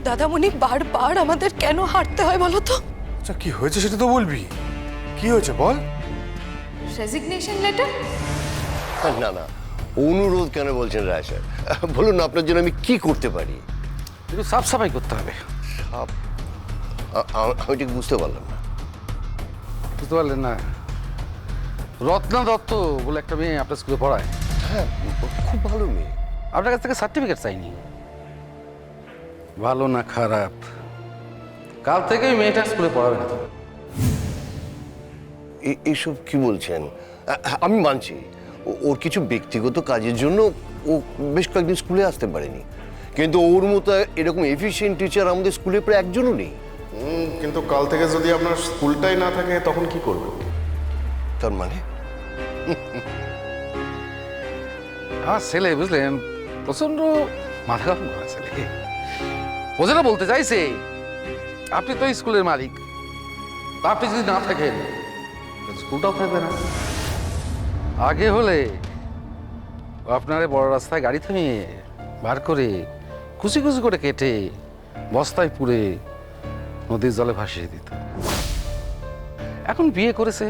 দাদামণি বারবার আমাদের কেন হারতে হয় বলো তো? আচ্ছা কি হয়েছে সেটা তো বলবি। কি হয়েছে বল। Resignation letter. না না, অনুরোধ কেন বলছেন রায় স্যার? বলুন না, আপনার জন্য আমি কি করতে পারি? একটু সাফ সাফাই করতে হবে। আমি ঠিক বুঝতে পারলাম না। বুঝতে পারলেন না? রত্না দত্ত বলে একটা মেয়ে আপনার স্কুলে পড়ায়। হ্যাঁ, খুব ভালো মেয়ে। আপনার কাছ থেকে সার্টিফিকেট চাইনি। ভালো না খারাপ, কাল থেকে ওই মেয়েটা স্কুলে পড়াবে না। এইসব কি বলছেন? আমি মানছি ওর কিছু ব্যক্তিগত কাজের জন্য ও বেশ কয়েকদিন স্কুলে আসতে পারেনি, কিন্তু ওর মতো এরকম এফিশিয়েন্ট টিচার আমাদের স্কুলে প্রায় একজনও নেই। কিন্তু কাল থেকে যদি আপনার স্কুলটাই না থাকে তখন কি করবেন? তার মানে আমার ছেলে বুঝলেন প্রচন্ড মাথা গরম করা ছেলে। ও যেটা বলতে চাইছে, আপনি তো স্কুলের মালিক, তা আপনি যদি না থাকেন স্কুলটাও থাকবে না। আগে হলে আপনারে বড় রাস্তায় গাড়ি থামিয়ে বার করে খুশি খুশি করে কেটে বস্তায় পুড়ে নদীর জলে ভাসিয়ে দিত। এখন বিয়ে করেছে,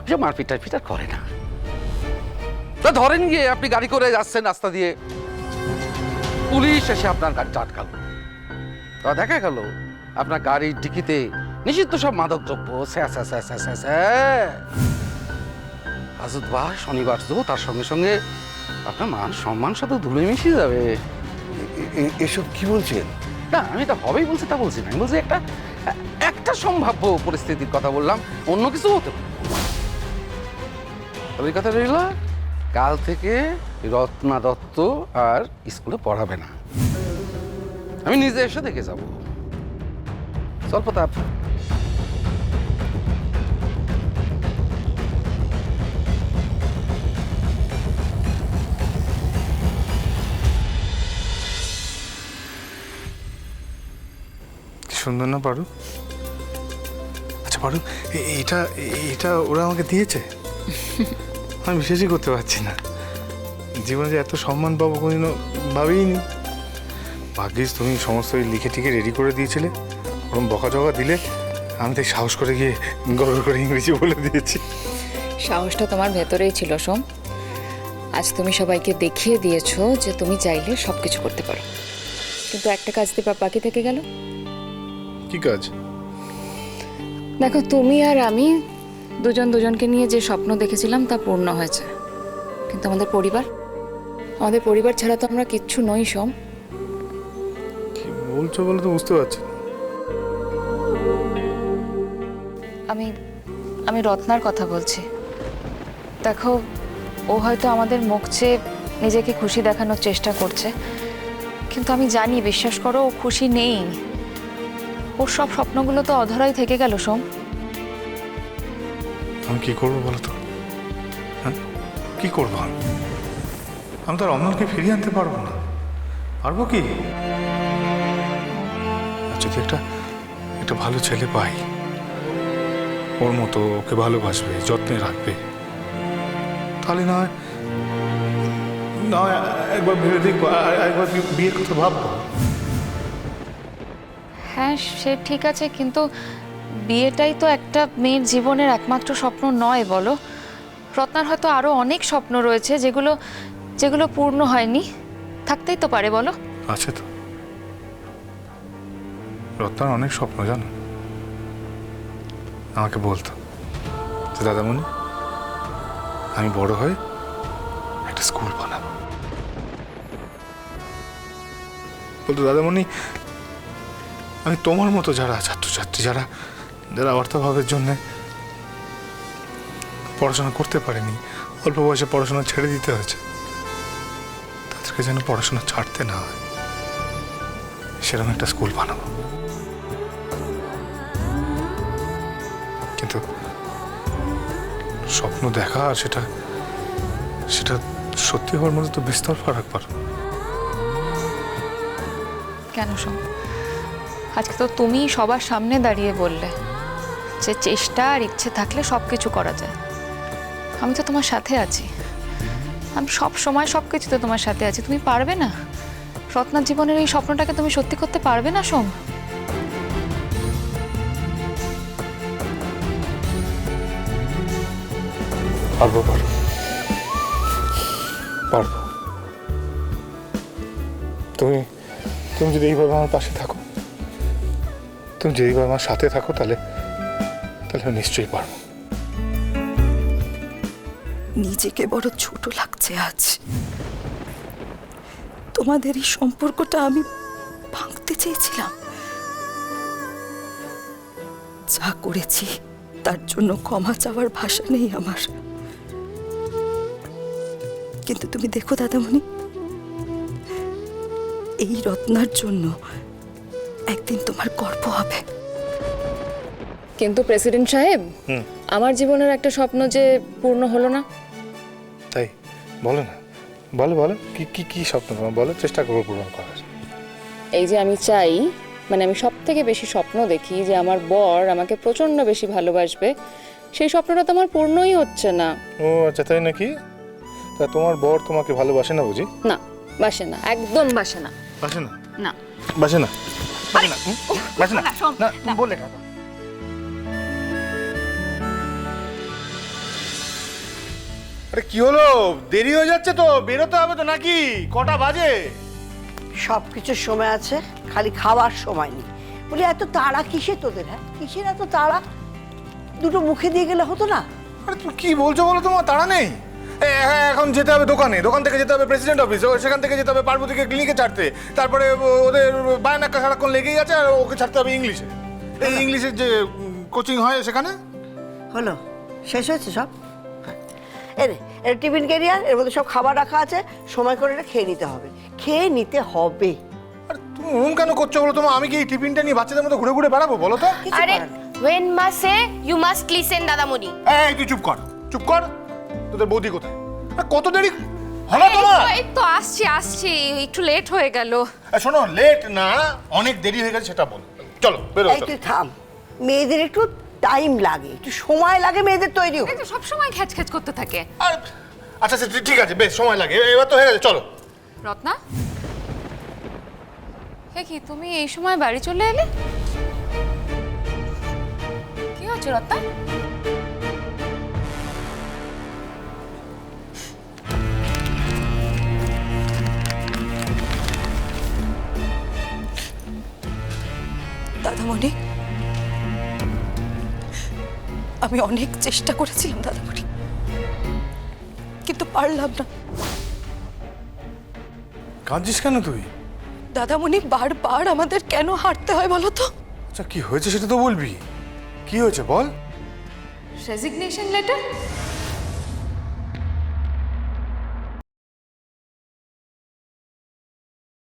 ওসব মারপিট টারপিট আর করে না। তা ধরেন গিয়ে আপনি গাড়ি করে যাচ্ছেন রাস্তা দিয়ে, পুলিশ এসে আপনার গাড়িটা আটকালো। তা দেখা গেল আপনার গাড়ির ডিকিতে নিষিদ্ধ সব মাদক দ্রব্য। আজুদবার শনিবার তো তার সঙ্গে সঙ্গে আপনার মান সম্মান সাথে ধুলে মিশিয়ে যাবে। এসব কি বলছেন? না, আমি এটা হবেই বলছি তা বলছি না। আমি বলছি একটা সম্ভাব্য পরিস্থিতির কথা বললাম, অন্য কিছু হতে পারে। তবে এই কথা রইল, কাল থেকে রত্না দত্ত আর স্কুলে পড়াবে না। আমি নিজে এসে দেখে যাব। চল প্রতাপ। কি সুন্দর না পারু? আচ্ছা পারু, এইটা এইটা ওরা আমাকে দিয়েছে। আমি বিশ্বাসই করতে পারছি না। জীবনে যে এত সম্মান পাবো কোনোদিনও ভাবিনি। ভাগ্যিস তুমি সমস্ত লিখে টিকে রেডি করে দিয়েছিলে। ওরকম বকাঝকা দিলে আমি তাই সাহস করে গিয়ে গর্ব করে ইংরেজি বলে দিয়েছি। সাহসটা তোমার ভেতরেই ছিল সোম। আজ তুমি সবাইকে দেখিয়ে দিয়েছো যে তুমি চাইলে সবকিছু করতে পারো। কিন্তু একটা কাজ দিয়ে বাকি থেকে গেল। কি কাজ? দেখো, তুমি আর আমি দুজন দুজনকে নিয়ে যে স্বপ্ন দেখেছিলাম তা পূর্ণ হয়েছে, কিন্তু আমাদের পরিবার ছাড়া তো আমরা কিচ্ছু নই সোম। কি বলছো বলে তো বুঝতে পারছি না। আমি রত্নার কথা বলছি। দেখো, ও হয়তো আমাদের মুখ চেয়ে নিজেকে খুশি দেখানোর চেষ্টা করছে, কিন্তু আমি জানি, বিশ্বাস করো, ও খুশি নেই। ওর সব স্বপ্নগুলো তো অধরাই থেকে গেল সোম। আমি কি করবো বলো তো? হ্যাঁ, কি করবো আমি? আমি তো আর অমলকে ফিরিয়ে আনতে পারবো না। পারবো কি? আর যদি একটা ভালো ছেলে পাই, ওর মতো ওকে ভালোবাসবে, যত্নে রাখবে, তাহলে না হয় একবার ভেবে দেখবো, একবার বিয়ের কথা ভাববো। হ্যাঁ, সে ঠিক আছে, কিন্তু বিয়েটাই তো একটা মেয়ের জীবনের একমাত্র স্বপ্ন নয় বলো। রত্নার হয়তো আরো অনেক স্বপ্ন রয়েছে যেগুলো পূর্ণ হয়নি। থাকতেই তো পারে, বলো। আছে তো, রত্নার অনেক স্বপ্ন, জানো। আমাকে বলতো যে দাদামণি, আমি বড় হয়ে একটা স্কুল বানাবো। বলতো দাদামণি, আমি তোমার মতো যারা ছাত্রছাত্রী, যারা অর্থাভাবের জন্য পড়াশোনা করতে পারেনি, অল্প বয়সে পড়াশোনা ছেড়ে দিতে হয়েছে, তাদেরকে যেন পড়াশোনা ছাড়তে না হয়, সেরকম একটা স্কুল বানাবো। কিন্তু স্বপ্ন দেখা আর সেটা সত্যি হওয়ার মধ্যে তো বিস্তর ফারাক পার। কেন সোম? আজকে তো তুমি সবার সামনে দাঁড়িয়ে বললে যে চেষ্টা আর ইচ্ছে থাকলে সবকিছু করা যায়। আমি তো তোমার সাথে আছি, আমি সব সময় সবকিছুতে তোমার সাথে আছি। তুমি পারবে না? রত্নার জীবনের এই স্বপ্নটাকে তুমি সত্যি করতে পারবে না সোম? পারবো পারবো পারবো। তুমি তুমি যদি এইভাবে আমার পাশে থাকো, তুমি যদি এইভাবে আমার সাথে থাকো, তাহলে তাহলে আমি নিশ্চয়ই পারবো। নিজেকে বড় ছোট লাগছে আজ। তোমাদের এই সম্পর্কটা আমি ভাঙতে চেয়েছিলাম। যা করেছি তার জন্য ক্ষমা চাওয়ার ভাষা নেই আমার। কিন্তু তুমি দেখো দাদামণি, এই রত্নার জন্য একদিন তোমার গর্ব হবে। কিন্তু প্রেসিডেন্ট সাহেব, আমার জীবনের একটা স্বপ্ন যে পূর্ণ হলো না। তাই বলো না, বলো বলো, কি কি কি স্বপ্ন তোমার বলো, চেষ্টা করবো পূরণ করার। এই যে আমি চাই, মানে আমি সব থেকে বেশি স্বপ্ন দেখি যে আমার বর আমাকে প্রচন্ড বেশি ভালোবাসবে, সেই স্বপ্নটা তো আমার পূর্ণই হচ্ছে না। ও আচ্ছা, তাই নাকি? তা তোমার বর তোমাকে ভালোবাসে না বুঝি? না, বাসে না, একদম বাসে না। বাসে না? না বাসে না? বাসে না? বাসে না? না বলে না। আরে কি হলো, দেরি হয়ে যাচ্ছে তো, বেরোতে হবে তো নাকি? কটা বাজে? সব কিছুর সময় আছে, খালি খাওয়ার সময় নেই। বলি এত তাড়া কিসে তোদের? হ্যাঁ, কিসের এত তাড়া? দুটো মুখে দিয়ে গেলে হতো না? আরে তুমি কি বলছো বলো, তোমার তাড়া নেই? এখন যেতে হবে দোকানে, দোকান থেকে যেতে হবে প্রেসিডেন্ট অফিস, সেখান থেকে যেতে হবে পার্বতীকে ক্লিনিকে ছাড়তে, তারপরে ওদের বায়ানাক্কা সারাক্ষণ লেগেই আছে, আর ওকে ছাড়তে হবে ইংলিশে। এই ইংলিশের যে কোচিং হয় সেখানে। হলো, শেষ হয়েছে সব? এরে এর টিফিন ক্যারিয়ার, এর মধ্যে সব খাবার রাখা আছে, সময় করে এটা খেয়ে নিতে হবে। খেয়ে নিতে হবে। আর তুমি ওরকম কেন করছো বলো? তোমার আমি কি এই টিফিনটা নিয়ে বাচ্চাদের মতো ঘুরে ঘুরে বেড়াবো বলো তো? কিছু আরে করার নেই। when must say you must listen Dadamoni. এই তুই চুপ কর, চুপ কর। তোদের বৌদি কোথায়? আর কত দেরি হলো তোমার? এই তো আসছি আসছি, একটু লেট হয়ে গেল। শোনো, লেট না, অনেক দেরি হয়ে গেছে সেটা বলো। চলো বেরো। এই তুই থাম। মেয়েদের একটু টাইম লাগে, একটু সময় লাগে মেয়েদের তৈরি হতে। এই তো সব সময় খ্যাচ খ্যাচ করতে থাকে। আর আচ্ছা আচ্ছা ঠিক আছে, বেশ সময় লাগে, এবার তো হয়ে গেছে, চলো। রত্না, হে কি তুমি এই সময় বাড়ি চলে এলে? কি হচ্ছে রত্না? দাদামণি, আমি অনেক চেষ্টা করেছিলাম দাদামণি, কিন্তু পারলাম না। কাঁদছিস কেন তুই? দাদামণি, বারবার আমাদের কেন হারতে হয় বলো তো? আচ্ছা কি হয়েছে সেটা তো বলবি। কি হয়েছে বল। Resignation letter?